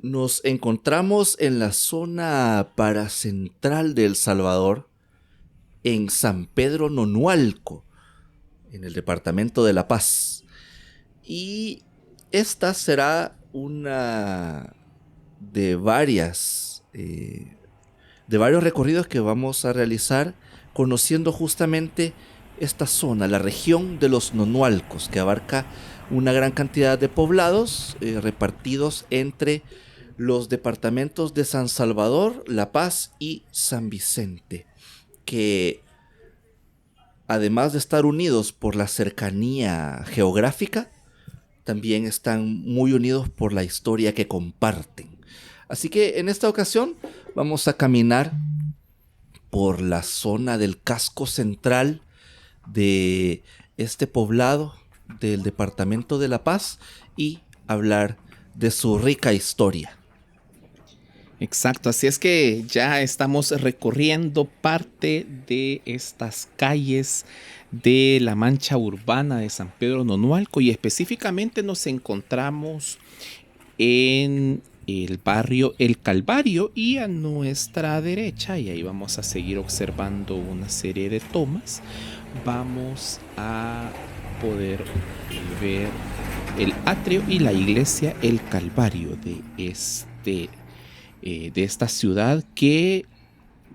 Nos encontramos en la zona paracentral de El Salvador, en San Pedro Nonualco, en el departamento de La Paz. Y esta será una de varios recorridos que vamos a realizar conociendo justamente esta zona, la región de los Nonualcos, que abarca una gran cantidad de poblados repartidos entre los departamentos de San Salvador, La Paz y San Vicente, que además de estar unidos por la cercanía geográfica, también están muy unidos por la historia que comparten. Así que en esta ocasión vamos a caminar por la zona del casco central de este poblado del departamento de La Paz y hablar de su rica historia. Exacto, así es que ya estamos recorriendo parte de estas calles de la mancha urbana de San Pedro Nonualco y específicamente nos encontramos en el barrio El Calvario y a nuestra derecha, y ahí vamos a seguir observando una serie de tomas, vamos a poder ver el atrio y la iglesia El Calvario de esta ciudad que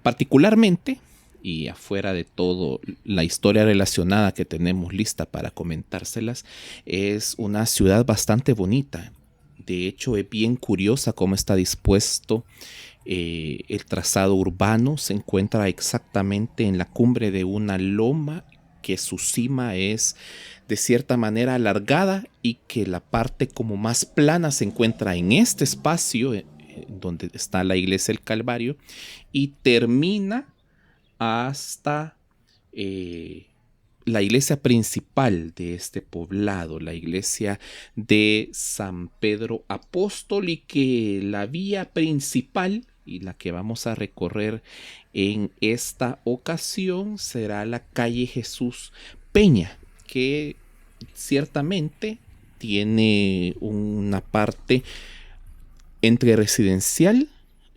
particularmente, y afuera de todo la historia relacionada que tenemos lista para comentárselas, es una ciudad bastante bonita. De hecho, es bien curiosa cómo está dispuesto el trazado urbano. Se encuentra exactamente en la cumbre de una loma que su cima es de cierta manera alargada y que la parte como más plana se encuentra en este espacio donde está la iglesia del Calvario y termina hasta la iglesia principal de este poblado, la iglesia de San Pedro Apóstol, y que la vía principal y la que vamos a recorrer en esta ocasión será la calle Jesús Peña, que ciertamente tiene una parte entre residencial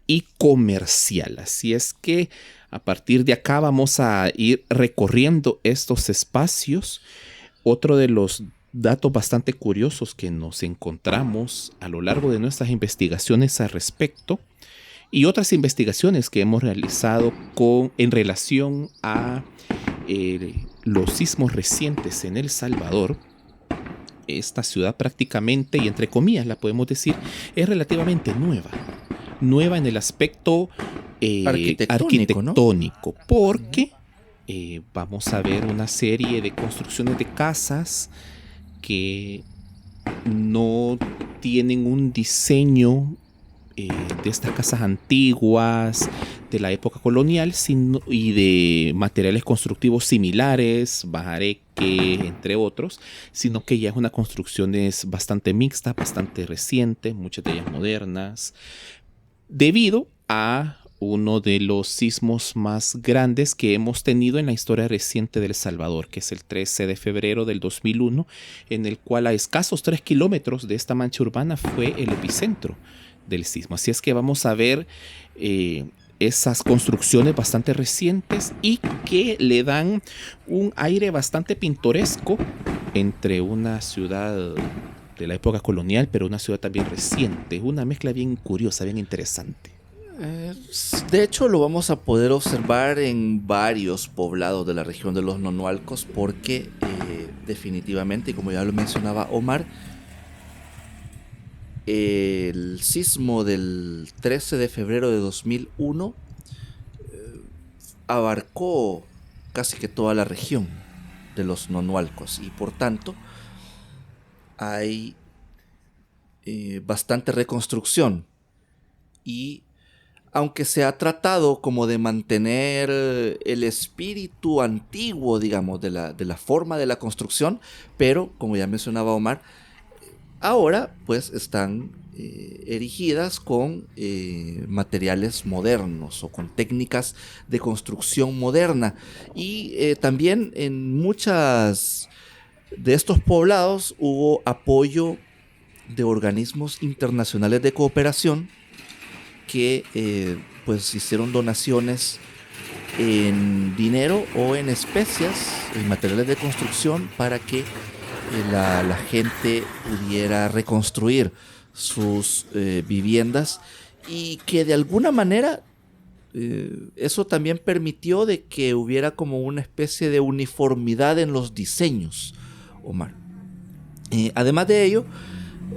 y comercial. Así es que a partir de acá vamos a ir recorriendo estos espacios. Otro de los datos bastante curiosos que nos encontramos a lo largo de nuestras investigaciones al respecto y otras investigaciones que hemos realizado en relación a los sismos recientes en El Salvador. Esta ciudad prácticamente, y entre comillas la podemos decir, es relativamente nueva en el aspecto arquitectónico, ¿no? Porque vamos a ver una serie de construcciones de casas que no tienen un diseño de estas casas antiguas de la época colonial y de materiales constructivos similares, bajareque, entre otros, sino que ya es una construcción bastante mixta, bastante reciente, muchas de ellas modernas, debido a uno de los sismos más grandes que hemos tenido en la historia reciente de El Salvador, que es el 13 de febrero del 2001, en el cual a escasos 3 kilómetros de esta mancha urbana fue el epicentro del sismo. Así es que vamos a ver esas construcciones bastante recientes y que le dan un aire bastante pintoresco entre una ciudad de la época colonial, pero una ciudad también reciente. Una mezcla bien curiosa, bien interesante. De hecho, lo vamos a poder observar en varios poblados de la región de los Nonualcos porque definitivamente, como ya lo mencionaba Omar, el sismo del 13 de febrero de 2001 abarcó casi que toda la región de los Nonualcos y por tanto hay bastante reconstrucción, y aunque se ha tratado como de mantener el espíritu antiguo, digamos, de la forma de la construcción, pero como ya mencionaba Omar, ahora pues están erigidas con materiales modernos o con técnicas de construcción moderna, y también en muchas de estos poblados hubo apoyo de organismos internacionales de cooperación que pues hicieron donaciones en dinero o en especias, en materiales de construcción, para que la gente pudiera reconstruir sus viviendas, y que de alguna manera eso también permitió de que hubiera como una especie de uniformidad en los diseños, Omar. Además de ello,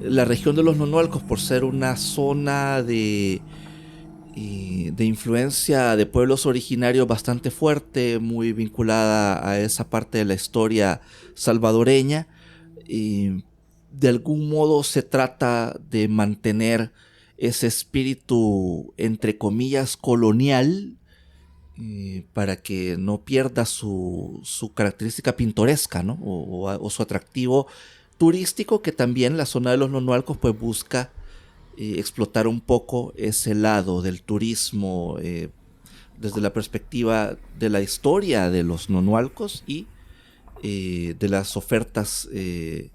la región de los Nonualcos, por ser una zona de influencia de pueblos originarios bastante fuerte, muy vinculada a esa parte de la historia salvadoreña, de algún modo se trata de mantener ese espíritu, entre comillas, colonial, para que no pierda su característica pintoresca, ¿no? O su atractivo turístico, que también la zona de los Nonualcos pues busca explotar un poco ese lado del turismo, desde la perspectiva de la historia de los Nonualcos y de las ofertas de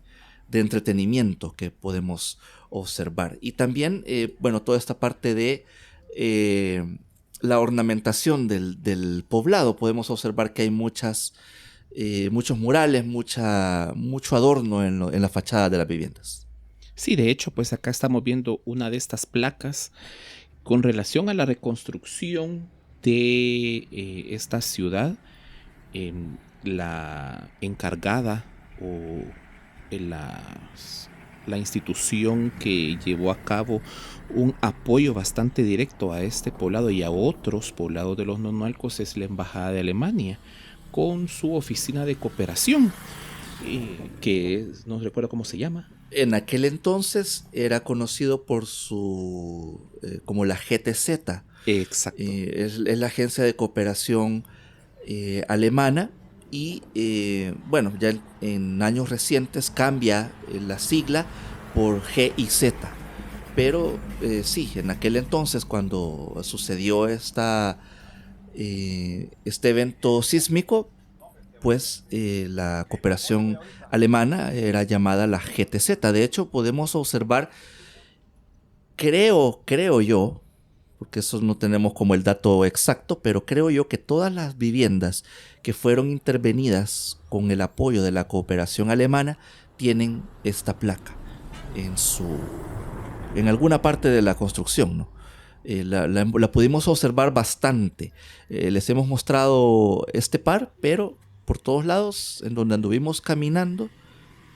entretenimiento que podemos observar. Y también, bueno, toda esta parte de la ornamentación del poblado. Podemos observar que hay muchos murales, mucho adorno en la fachada de las viviendas. Sí, de hecho, pues acá estamos viendo una de estas placas con relación a la reconstrucción de esta ciudad. La encargada o la institución que llevó a cabo un apoyo bastante directo a este poblado y a otros poblados de los Nonualcos es la Embajada de Alemania, con su oficina de cooperación, que no recuerdo cómo se llama. En aquel entonces era conocido por como la GTZ. Exacto. Es la agencia de cooperación alemana, y bueno, ya en años recientes cambia la sigla por GIZ. Pero sí, en aquel entonces, cuando sucedió este evento sísmico, pues la cooperación alemana era llamada la GTZ. De hecho, podemos observar, creo yo, porque eso no tenemos como el dato exacto, pero creo yo que todas las viviendas que fueron intervenidas con el apoyo de la cooperación alemana tienen esta placa en alguna parte de la construcción, ¿no? La pudimos observar bastante. Les hemos mostrado este par, pero por todos lados, en donde anduvimos caminando,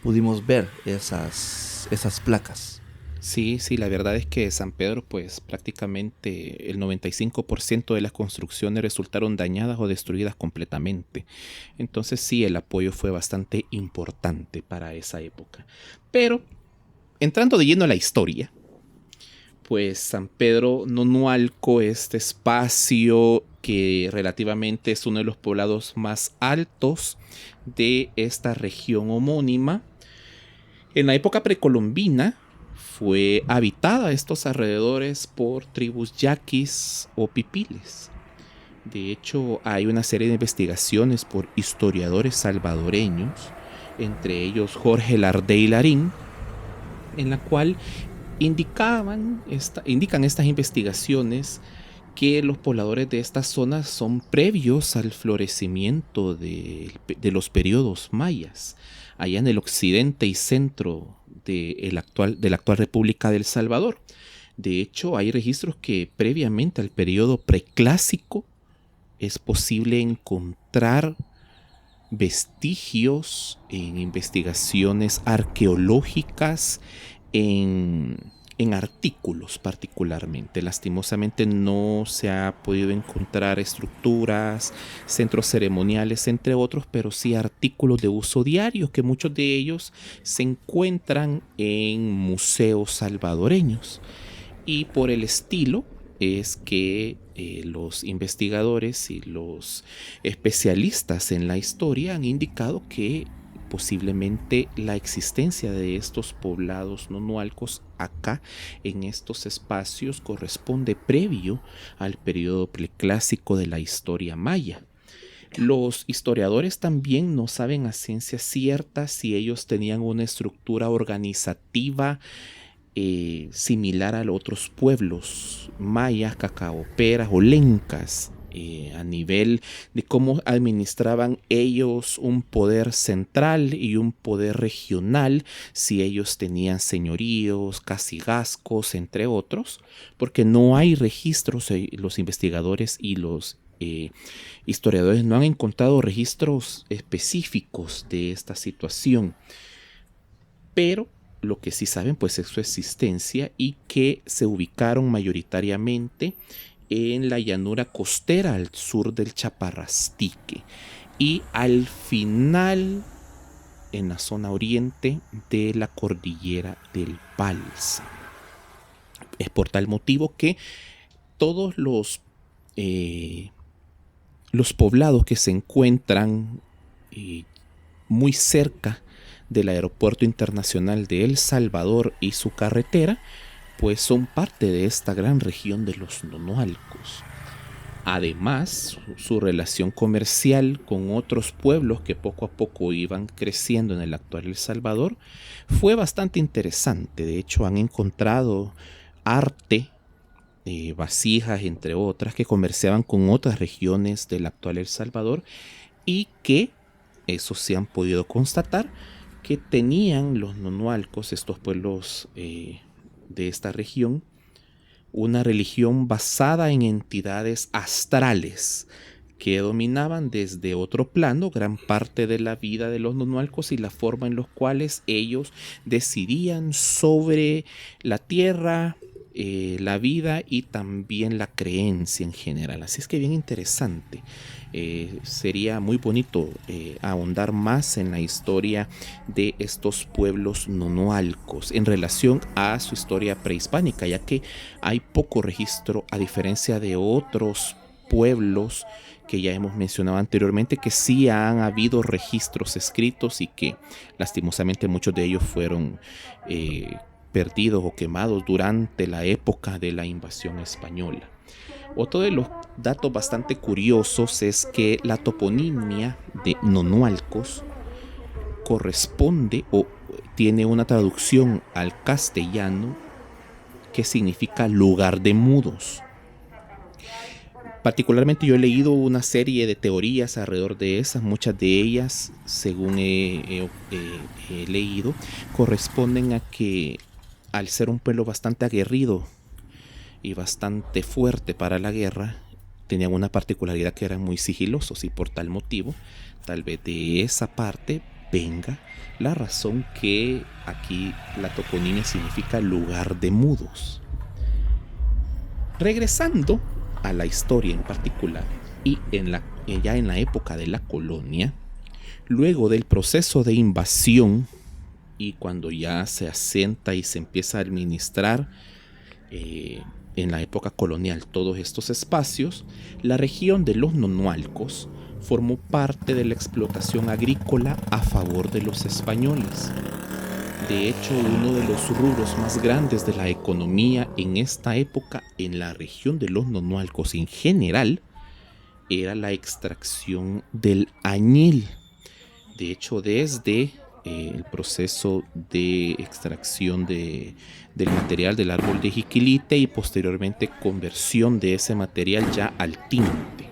pudimos ver esas placas. Sí, la verdad es que San Pedro, pues prácticamente el 95% de las construcciones resultaron dañadas o destruidas completamente. Entonces sí, el apoyo fue bastante importante para esa época. Pero, entrando de lleno a la historia, pues San Pedro Nonualco, este espacio que relativamente es uno de los poblados más altos de esta región homónima, en la época precolombina fue habitada estos alrededores por tribus yaquis o pipiles. De hecho, hay una serie de investigaciones por historiadores salvadoreños, entre ellos Jorge Lardey Larín, en la cual indican estas investigaciones que los pobladores de estas zonas son previos al florecimiento de los periodos mayas, allá en el occidente y centro de la actual República del Salvador. De hecho, hay registros que previamente al periodo preclásico es posible encontrar vestigios en investigaciones arqueológicas, en artículos particularmente. Lastimosamente no se ha podido encontrar estructuras, centros ceremoniales, entre otros, pero sí artículos de uso diario, que muchos de ellos se encuentran en museos salvadoreños. Y por el estilo es que los investigadores y los especialistas en la historia han indicado que posiblemente la existencia de estos poblados nonualcos acá en estos espacios corresponde previo al periodo preclásico de la historia maya. Los historiadores también no saben a ciencia cierta si ellos tenían una estructura organizativa similar a los otros pueblos mayas, cacaoperas o lencas, a nivel de cómo administraban ellos un poder central y un poder regional, si ellos tenían señoríos, cacicazgos, entre otros, porque no hay registros, los investigadores y los historiadores no han encontrado registros específicos de esta situación, pero lo que sí saben pues es su existencia y que se ubicaron mayoritariamente en la llanura costera al sur del Chaparrastique y al final en la zona oriente de la cordillera del Balsa. Es por tal motivo que todos los poblados que se encuentran muy cerca del Aeropuerto Internacional de El Salvador y su carretera, pues son parte de esta gran región de los nonualcos. Además, su relación comercial con otros pueblos que poco a poco iban creciendo en el actual El Salvador fue bastante interesante. De hecho, han encontrado arte, vasijas, entre otras, que comerciaban con otras regiones del actual El Salvador y que, eso se han podido constatar, que tenían los nonualcos, estos pueblos de esta región, una religión basada en entidades astrales que dominaban desde otro plano gran parte de la vida de los nonualcos y la forma en los cuales ellos decidían sobre la tierra, la vida y también la creencia en general. Así es que bien interesante. Sería muy bonito ahondar más en la historia de estos pueblos nonualcos en relación a su historia prehispánica, ya que hay poco registro, a diferencia de otros pueblos que ya hemos mencionado anteriormente, que sí han habido registros escritos y que lastimosamente muchos de ellos fueron perdidos o quemados durante la época de la invasión española. Otro de los datos bastante curiosos es que la toponimia de nonualcos corresponde o tiene una traducción al castellano que significa lugar de mudos. Particularmente yo he leído una serie de teorías alrededor de esas, muchas de ellas, según he leído, corresponden a que al ser un pueblo bastante aguerrido y bastante fuerte para la guerra, tenían una particularidad que eran muy sigilosos y por tal motivo, tal vez de esa parte venga la razón que aquí la toponimia significa lugar de mudos. Regresando a la historia en particular y ya en la época de la colonia, luego del proceso de invasión y cuando ya se asienta y se empieza a administrar en la época colonial todos estos espacios, la región de los nonualcos formó parte de la explotación agrícola a favor de los españoles. De hecho, uno de los rubros más grandes de la economía en esta época en la región de los nonualcos en general era la extracción del añil. De hecho, desde el proceso de extracción del material del árbol de jiquilite y posteriormente conversión de ese material ya al tinte.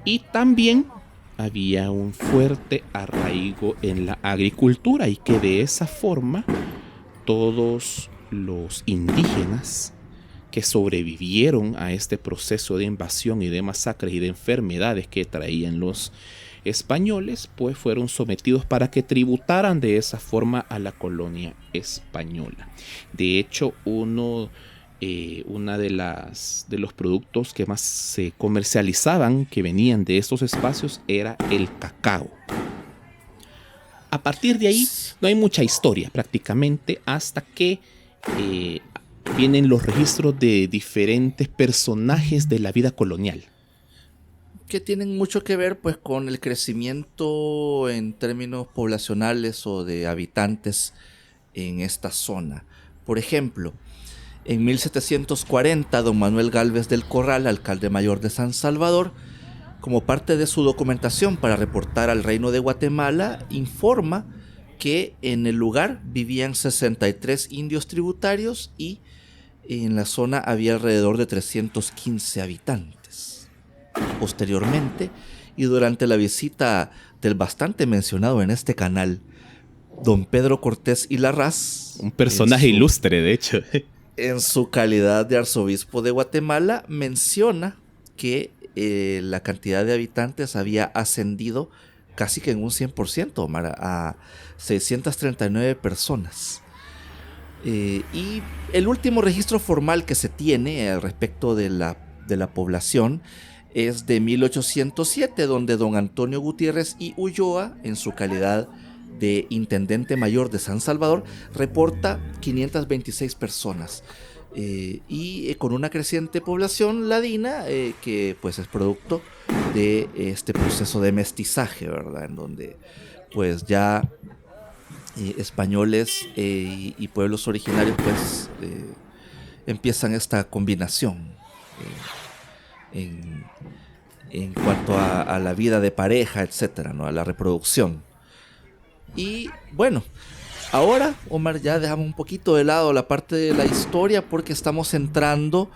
Y también había un fuerte arraigo en la agricultura y que de esa forma todos los indígenas que sobrevivieron a este proceso de invasión y de masacres y de enfermedades que traían los españoles, pues fueron sometidos para que tributaran de esa forma a la colonia española. De hecho, una de los productos que más se comercializaban que venían de estos espacios era el cacao. A partir de ahí no hay mucha historia prácticamente hasta que vienen los registros de diferentes personajes de la vida colonial, que tienen mucho que ver pues con el crecimiento en términos poblacionales o de habitantes en esta zona. Por ejemplo, en 1740, don Manuel Gálvez del Corral, alcalde mayor de San Salvador, como parte de su documentación para reportar al Reino de Guatemala, informa que en el lugar vivían 63 indios tributarios y en la zona había alrededor de 315 habitantes. Posteriormente, y durante la visita del bastante mencionado en este canal, don Pedro Cortés y Larraz, un personaje ilustre, de hecho, en su calidad de arzobispo de Guatemala, menciona que la cantidad de habitantes había ascendido casi que en un 100%, Omar, a 639 personas. Y el último registro formal que se tiene al respecto de la población es de 1807, donde don Antonio Gutiérrez y Ulloa, en su calidad de intendente mayor de San Salvador, reporta 526 personas. Y con una creciente población ladina que pues es producto de este proceso de mestizaje, ¿verdad? En donde pues ya españoles y pueblos originarios pues empiezan esta combinación en cuanto a la vida de pareja, etcétera, ¿no? A la reproducción. Y bueno, ahora, Omar, ya dejamos un poquito de lado la parte de la historia porque estamos entrando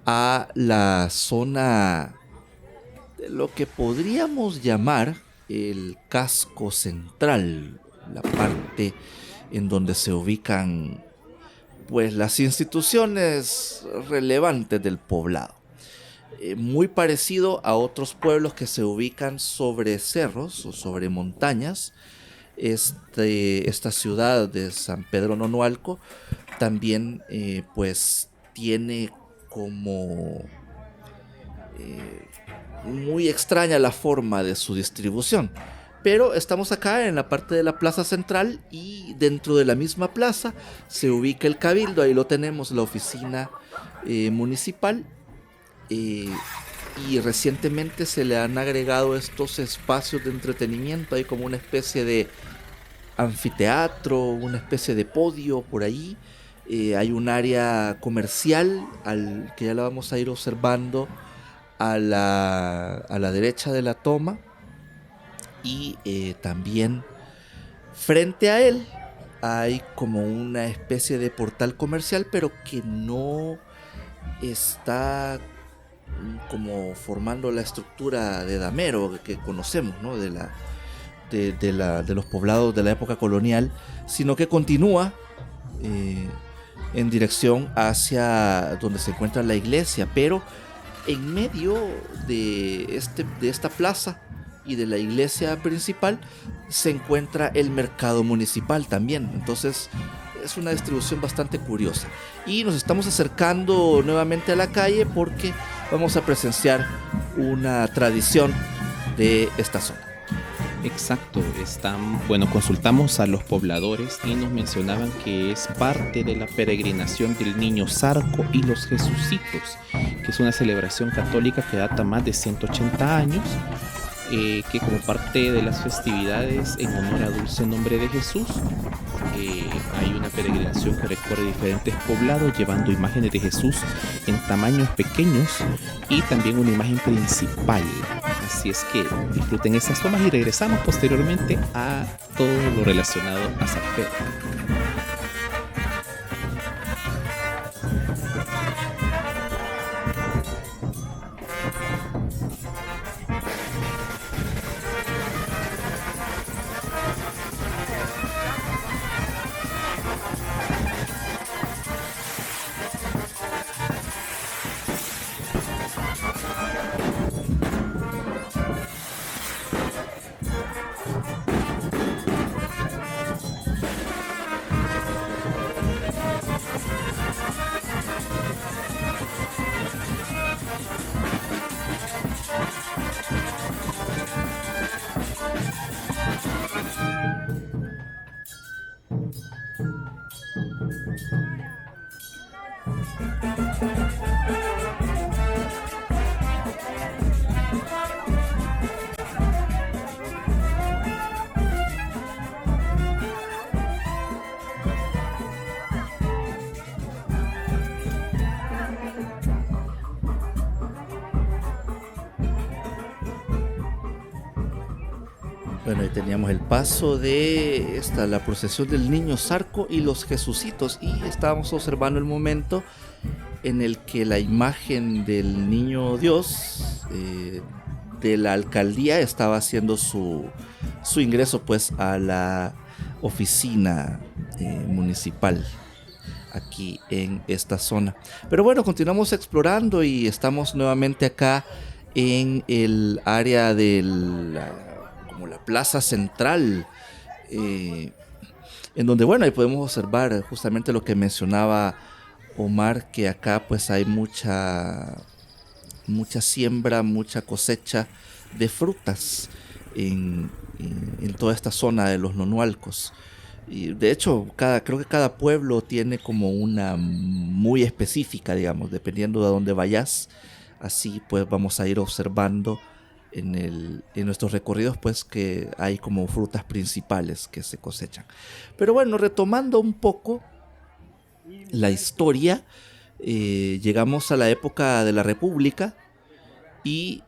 a la zona de lo que podríamos llamar el casco central, la parte en donde se ubican pues las instituciones relevantes del poblado. Muy parecido a otros pueblos que se ubican sobre cerros o sobre montañas. Esta ciudad de San Pedro Nonualco también pues tiene como muy extraña la forma de su distribución, pero estamos acá en la parte de la plaza central y dentro de la misma plaza se ubica el cabildo. Ahí lo tenemos, la oficina municipal, y recientemente se le han agregado estos espacios de entretenimiento. Hay como una especie de anfiteatro, una especie de podio por ahí. Hay un área comercial que ya la vamos a ir observando a la derecha de la toma, y también frente a él hay como una especie de portal comercial, pero que no está como formando la estructura de damero que conocemos, ¿no? de los poblados de la época colonial, sino que continúa en dirección hacia donde se encuentra la iglesia, pero en medio de esta plaza y de la iglesia principal se encuentra el mercado municipal también. Entonces es una distribución bastante curiosa, y nos estamos acercando nuevamente a la calle porque vamos a presenciar una tradición de esta zona. Exacto, consultamos a los pobladores y nos mencionaban que es parte de la peregrinación del Niño Zarco y los Jesucitos, que es una celebración católica que data más de 180 años, que como parte de las festividades en honor al dulce nombre de Jesús, hay una peregrinación que recorre diferentes poblados llevando imágenes de Jesús en tamaños pequeños y también una imagen principal. Así es que disfruten esas tomas y regresamos posteriormente a todo lo relacionado a San Pedro. Bueno, ahí teníamos el paso de la procesión del niño Zarco y los Jesucitos, y estábamos observando el momento en el que la imagen del niño Dios de la alcaldía estaba haciendo su ingreso pues a la oficina municipal aquí en esta zona. Pero bueno, continuamos explorando y estamos nuevamente acá en el área como la plaza central, en donde bueno, ahí podemos observar justamente lo que mencionaba Omar, que acá pues hay mucha siembra, mucha cosecha de frutas en toda esta zona de los Nonualcos. Y de hecho, creo que cada pueblo tiene como una muy específica, digamos, dependiendo de dónde vayas. Así pues vamos a ir observando en nuestros recorridos pues que hay como frutas principales que se cosechan. Pero bueno, retomando un poco la historia, llegamos a la época de la República y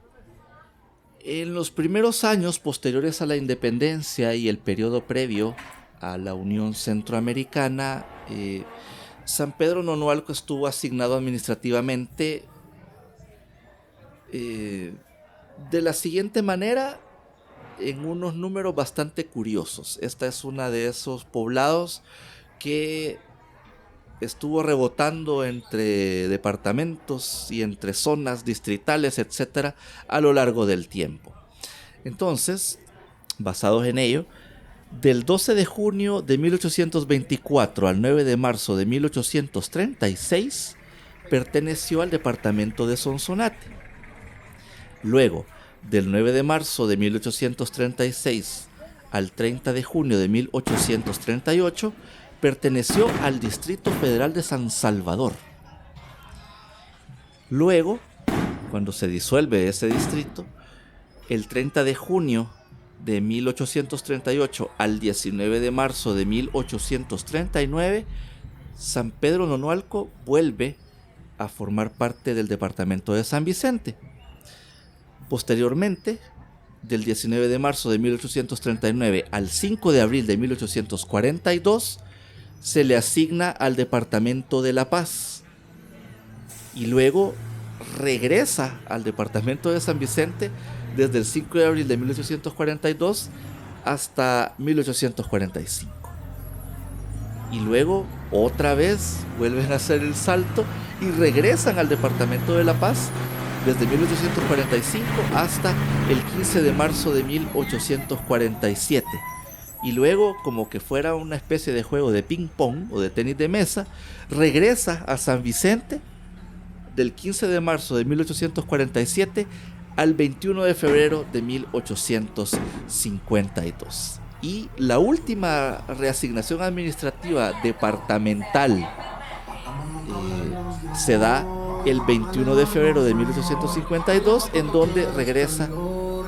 en los primeros años posteriores a la independencia y el periodo previo a la Unión Centroamericana, San Pedro Nonualco estuvo asignado administrativamente de la siguiente manera, en unos números bastante curiosos. Esta es una de esos poblados que estuvo rebotando entre departamentos y entre zonas distritales, etcétera, a lo largo del tiempo. Entonces, basados en ello, del 12 de junio de 1824 al 9 de marzo de 1836, perteneció al departamento de Sonsonate. Luego, del 9 de marzo de 1836 al 30 de junio de 1838, perteneció al Distrito Federal de San Salvador. Luego, cuando se disuelve ese distrito, el 30 de junio de 1838 al 19 de marzo de 1839, San Pedro Nonualco vuelve a formar parte del departamento de San Vicente. Posteriormente, del 19 de marzo de 1839 al 5 de abril de 1842, se le asigna al departamento de La Paz y luego regresa al departamento de San Vicente desde el 5 de abril de 1842 hasta 1845. Y luego otra vez vuelven a hacer el salto y regresan al departamento de La Paz desde 1845 hasta el 15 de marzo de 1847. Y luego, como que fuera una especie de juego de ping pong o de tenis de mesa, regresa a San Vicente del 15 de marzo de 1847 al 21 de febrero de 1852. Y la última reasignación administrativa departamental se da el 21 de febrero de 1852, en donde regresa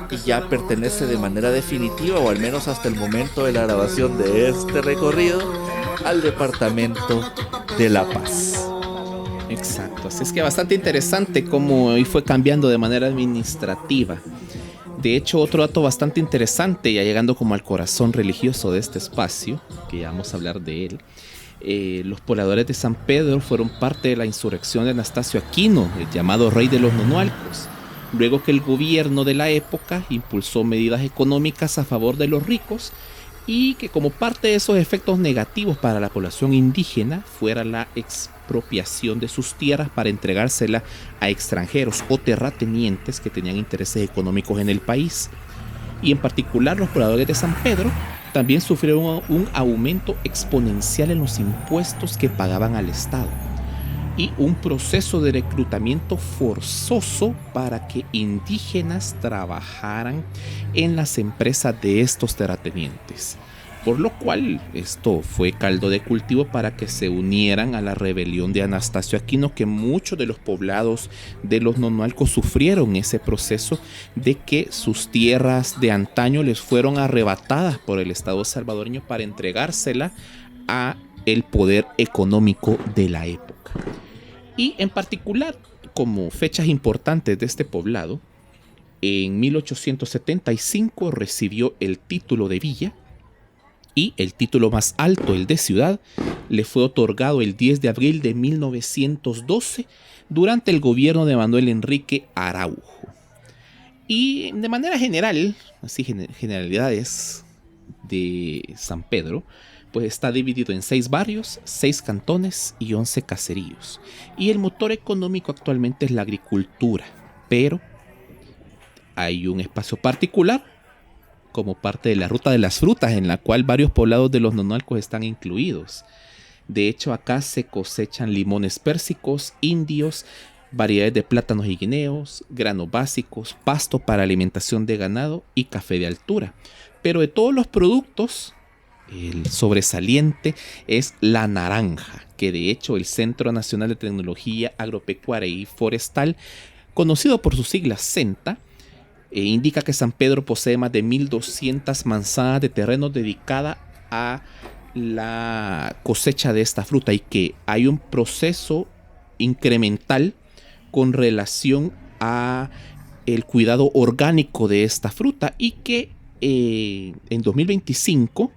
y ya pertenece de manera definitiva, o al menos hasta el momento de la grabación de este recorrido, al departamento de La Paz. Exacto, así es que bastante interesante cómo hoy fue cambiando de manera administrativa. De hecho, otro dato bastante interesante, ya llegando como al corazón religioso de este espacio, que ya vamos a hablar de él, los pobladores de San Pedro fueron parte de la insurrección de Anastasio Aquino, el llamado rey de los Nonualcos, luego que el gobierno de la época impulsó medidas económicas a favor de los ricos y que como parte de esos efectos negativos para la población indígena fuera la expropiación de sus tierras para entregársela a extranjeros o terratenientes que tenían intereses económicos en el país. Y en particular los pobladores de San Pedro también sufrieron un aumento exponencial en los impuestos que pagaban al Estado y un proceso de reclutamiento forzoso para que indígenas trabajaran en las empresas de estos terratenientes, por lo cual esto fue caldo de cultivo para que se unieran a la rebelión de Anastasio Aquino, que muchos de los poblados de los Nonualcos sufrieron ese proceso de que sus tierras de antaño les fueron arrebatadas por el Estado salvadoreño para entregársela a el poder económico de la época. Y en particular, como fechas importantes de este poblado, En 1875 recibió el título de villa y el título más alto, el de ciudad, le fue otorgado el 10 de abril de 1912 durante el gobierno de Manuel Enrique Araujo. Y de manera general, así generalidades de San Pedro, pues está dividido en 6 barrios, 6 cantones y 11 caseríos. Y el motor económico actualmente es la agricultura, pero hay un espacio particular como parte de la Ruta de las Frutas, en la cual varios poblados de los nonualcos están incluidos. De hecho, acá se cosechan limones pérsicos, indios, variedades de plátanos y guineos, granos básicos, pasto para alimentación de ganado y café de altura. Pero de todos los productos, el sobresaliente es la naranja, que de hecho el Centro Nacional de Tecnología Agropecuaria y Forestal, conocido por sus siglas CENTA, indica que San Pedro posee más de 1.200 manzanas de terreno dedicada a la cosecha de esta fruta y que hay un proceso incremental con relación a el cuidado orgánico de esta fruta y que en 2025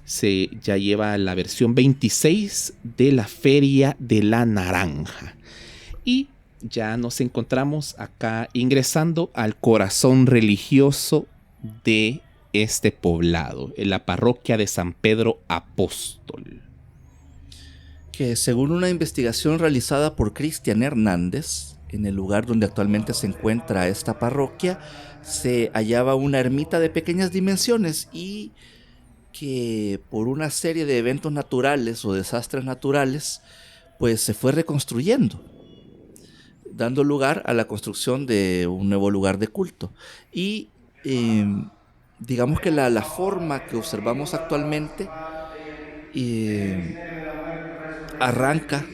se ya lleva la versión 26 de la Feria de la Naranja. Y ya nos encontramos acá ingresando al corazón religioso de este poblado, en la parroquia de San Pedro Apóstol. Que según una investigación realizada por Cristian Hernández, en el lugar donde actualmente se encuentra esta parroquia, se hallaba una ermita de pequeñas dimensiones y que por una serie de eventos naturales o desastres naturales, pues se fue reconstruyendo, dando lugar a la construcción de un nuevo lugar de culto. Y digamos que la forma que observamos actualmente eh, arranca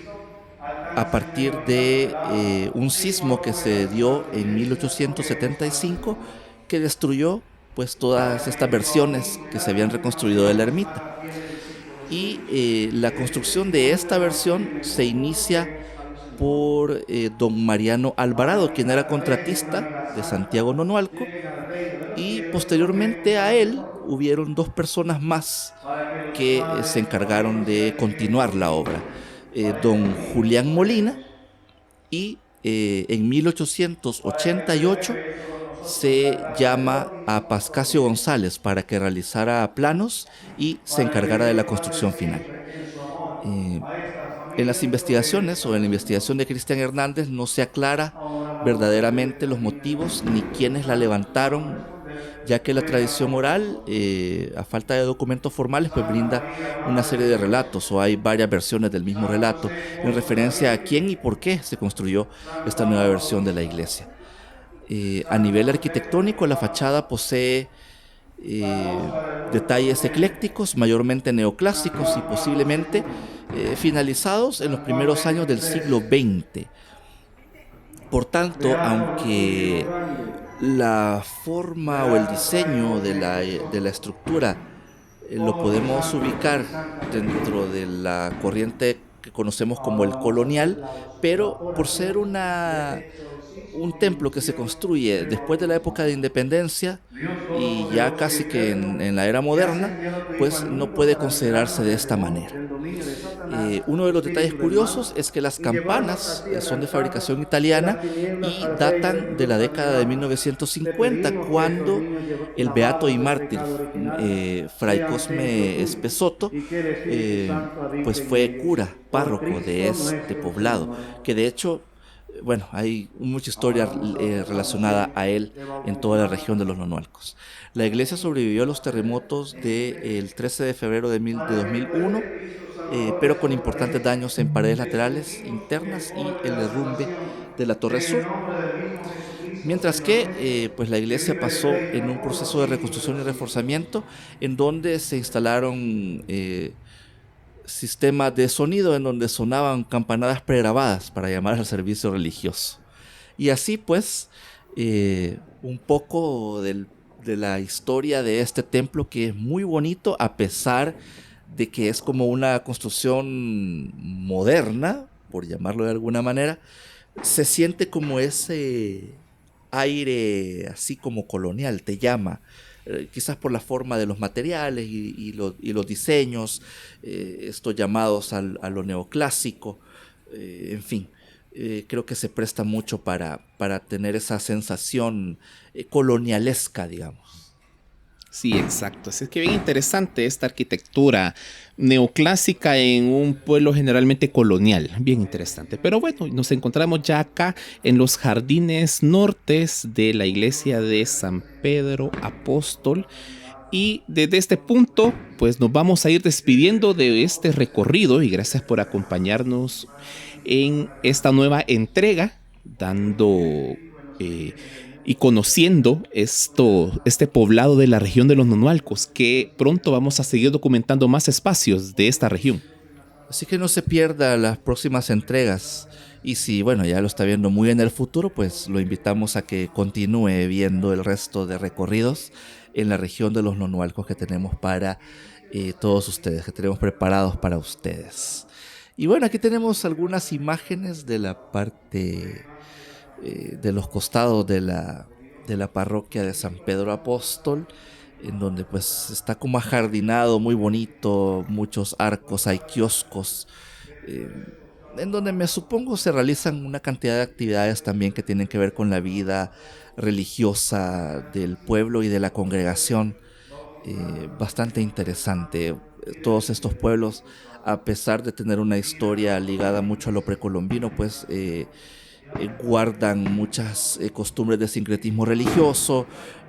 a partir de un sismo que se dio en 1875 que destruyó pues todas estas versiones que se habían reconstruido de la ermita. Y la construcción de esta versión se inicia por don Mariano Alvarado, quien era contratista de Santiago Nonualco, y posteriormente a él hubieron 2 personas más que se encargaron de continuar la obra. Don Julián Molina, y en 1888 se llama a Pascasio González para que realizara planos y se encargara de la construcción final. Eh, en las investigaciones o en la investigación de Cristian Hernández no se aclara verdaderamente los motivos ni quiénes la levantaron, ya que la tradición oral, a falta de documentos formales, pues brinda una serie de relatos o hay varias versiones del mismo relato en referencia a quién y por qué se construyó esta nueva versión de la iglesia. A nivel arquitectónico, la fachada posee detalles eclécticos, mayormente neoclásicos y posiblemente finalizados en los primeros años del siglo XX. Por tanto, aunque la forma o el diseño de la estructura lo podemos ubicar dentro de la corriente que conocemos como el colonial, pero por ser un templo que se construye después de la época de independencia y ya casi que en la era moderna, pues no puede considerarse de esta manera. Uno de los detalles curiosos es que las campanas son de fabricación italiana y datan de la década de 1950, cuando el beato y mártir Fray Cosme Espesotto pues fue cura, párroco de este poblado, que de hecho, bueno, hay mucha historia relacionada a él en toda la región de los Nonualcos. La iglesia sobrevivió a los terremotos del 13 de febrero de 2001, pero con importantes daños en paredes laterales internas y el derrumbe de la torre sur. Mientras que pues la iglesia pasó en un proceso de reconstrucción y reforzamiento en donde se instalaron sistemas de sonido en donde sonaban campanadas pregrabadas para llamar al servicio religioso. Y así pues, un poco de la historia de este templo, que es muy bonito a pesar de que es como una construcción moderna, por llamarlo de alguna manera. Se siente como aire así como colonial, te llama. Quizás por la forma de los materiales y los diseños, estos llamados a lo neoclásico, en fin. Creo que se presta mucho para tener esa sensación colonialesca, digamos. Sí, exacto. Así es que bien interesante esta arquitectura neoclásica en un pueblo generalmente colonial. Bien interesante. Pero bueno, nos encontramos ya acá en los jardines nortes de la iglesia de San Pedro Apóstol. Y desde este punto, pues nos vamos a ir despidiendo de este recorrido y gracias por acompañarnos en esta nueva entrega, dando y conociendo este poblado de la región de los Nonualcos, que pronto vamos a seguir documentando más espacios de esta región. Así que no se pierda las próximas entregas. Y si, bueno, ya lo está viendo muy en el futuro, pues lo invitamos a que continúe viendo el resto de recorridos en la región de los Nonualcos que tenemos para todos ustedes, que tenemos preparados para ustedes. Y bueno, aquí tenemos algunas imágenes de la parte de los costados de la parroquia de San Pedro Apóstol, en donde pues está como ajardinado, muy bonito, muchos arcos, hay kioscos, eh, en donde me supongo se realizan una cantidad de actividades también que tienen que ver con la vida religiosa del pueblo y de la congregación, bastante interesante. Todos estos pueblos, a pesar de tener una historia ligada mucho a lo precolombino, pues guardan muchas costumbres de sincretismo religioso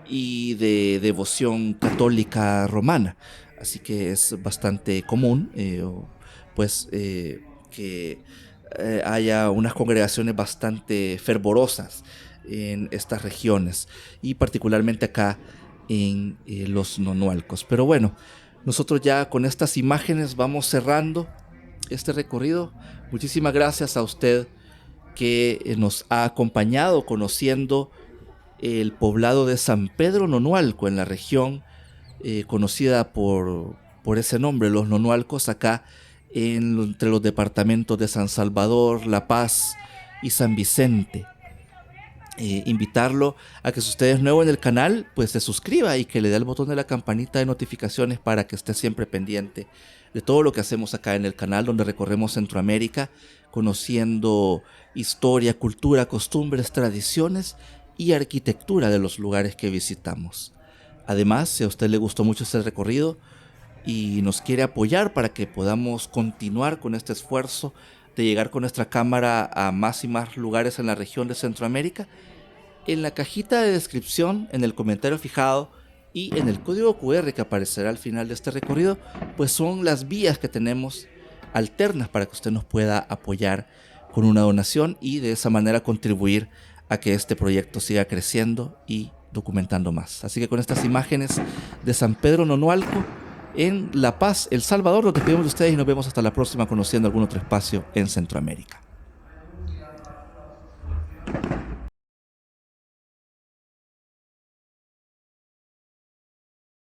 y de devoción católica romana. Así que es bastante común, pues, que haya unas congregaciones bastante fervorosas en estas regiones y particularmente acá en los Nonualcos. Pero bueno, nosotros ya con estas imágenes vamos cerrando este recorrido. Muchísimas gracias a usted que nos ha acompañado conociendo el poblado de San Pedro Nonualco en la región conocida por ese nombre, los Nonualcos, acá entre los departamentos de San Salvador, La Paz y San Vicente. Invitarlo a que si usted es nuevo en el canal, pues se suscriba y que le dé el botón de la campanita de notificaciones para que esté siempre pendiente de todo lo que hacemos acá en el canal, donde recorremos Centroamérica, conociendo historia, cultura, costumbres, tradiciones y arquitectura de los lugares que visitamos. Además, si a usted le gustó mucho este recorrido y nos quiere apoyar para que podamos continuar con este esfuerzo de llegar con nuestra cámara a más y más lugares en la región de Centroamérica, en la cajita de descripción, en el comentario fijado y en el código QR que aparecerá al final de este recorrido, pues son las vías que tenemos alternas para que usted nos pueda apoyar con una donación y de esa manera contribuir a que este proyecto siga creciendo y documentando más. Así que con estas imágenes de San Pedro Nonualco en La Paz, El Salvador, nos despedimos de ustedes y nos vemos hasta la próxima conociendo algún otro espacio en Centroamérica.